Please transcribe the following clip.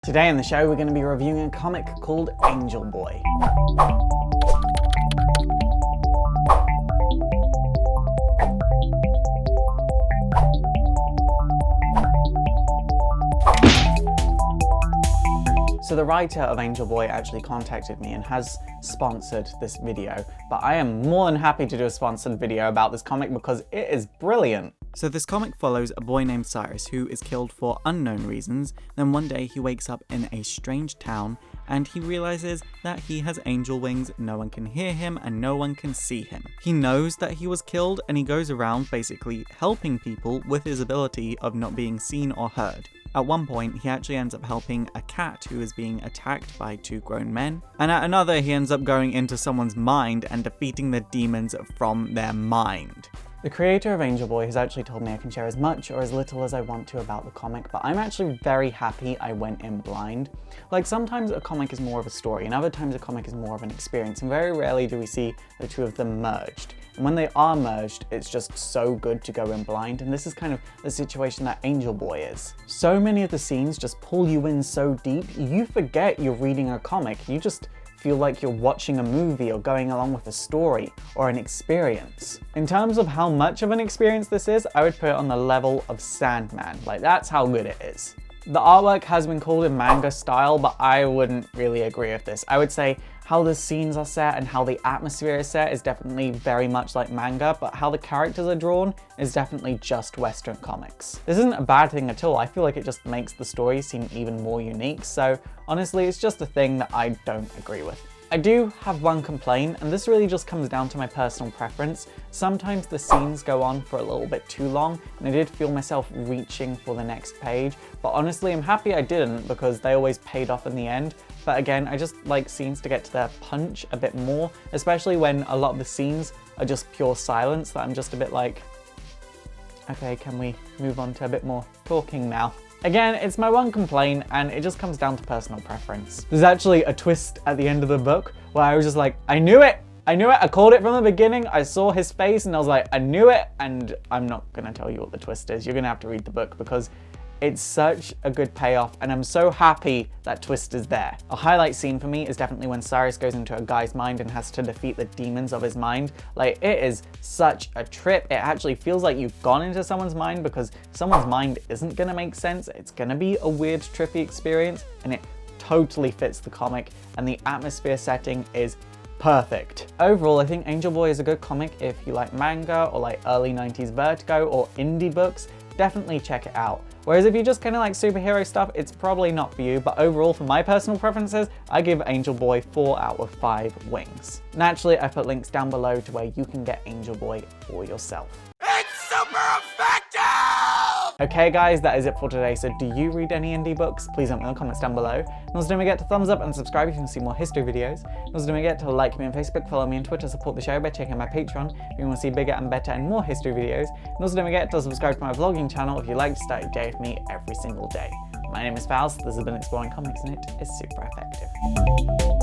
Today on the show we're going to be reviewing a comic called Angelboy. So the writer of Angelboy actually contacted me and has sponsored this video, but I am more than happy to do a sponsored video about this comic because it is brilliant. So this comic follows a boy named Cyrus who is killed for unknown reasons. Then one day he wakes up in a strange town and he realizes that he has angel wings, no one can hear him and no one can see him. He knows that he was killed and he goes around basically helping people with his ability of not being seen or heard. At one point, he actually ends up helping a cat who is being attacked by two grown men, and at another, he ends up going into someone's mind and defeating the demons from their mind. The creator of Angelboy has actually told me I can share as much or as little as I want to about the comic, but I'm actually very happy I went in blind. Like, sometimes a comic is more of a story, and other times a comic is more of an experience, and very rarely do we see the two of them merged. And when they are merged, it's just so good to go in blind, and this is kind of the situation that Angelboy is. So many of the scenes just pull you in so deep, you forget you're reading a comic, you just feel like you're watching a movie or going along with a story or an experience. In terms of how much of an experience this is, I would put it on the level of Sandman. Like, that's how good it is. The artwork has been called in manga style, but I wouldn't really agree with this. I would say how the scenes are set and how the atmosphere is set is definitely very much like manga, but how the characters are drawn is definitely just Western comics. This isn't a bad thing at all. I feel like it just makes the story seem even more unique, so honestly, it's just a thing that I don't agree with. I do have one complaint, and this really just comes down to my personal preference. Sometimes the scenes go on for a little bit too long, and I did feel myself reaching for the next page, but honestly I'm happy I didn't because they always paid off in the end. But again, I just like scenes to get to their punch a bit more, especially when a lot of the scenes are just pure silence that I'm just a bit like, okay, can we move on to a bit more talking now? Again, it's my one complaint, and it just comes down to personal preference. There's actually a twist at the end of the book where I was just like, I knew it! I knew it! I called it from the beginning, I saw his face and I was like, I knew it! And I'm not gonna tell you what the twist is, you're gonna have to read the book because it's such a good payoff, and I'm so happy that twist is there. A highlight scene for me is definitely when Cyrus goes into a guy's mind and has to defeat the demons of his mind. Like, it is such a trip. It actually feels like you've gone into someone's mind because someone's mind isn't gonna make sense. It's gonna be a weird, trippy experience, and it totally fits the comic, and the atmosphere setting is perfect. Overall, I think Angelboy is a good comic if you like manga or like early 90s Vertigo or indie books. Definitely check it out. Whereas if you just kind of like superhero stuff, it's probably not for you, but overall for my personal preferences, I give Angelboy 4 out of 5 wings. Naturally, I put links down below to where you can get Angelboy for yourself. It's super effective! Okay guys, that is it for today. So do you read any indie books? Please let me know in the comments down below. And also don't forget to thumbs up and subscribe if you want to see more history videos. And also don't forget to like me on Facebook, follow me on Twitter, support the show by checking out my Patreon if you want to see bigger and better and more history videos. And also don't forget to subscribe to my vlogging channel if you like to start your day with me every single day. My name is Faust, this has been Exploring Comics, and it is super effective.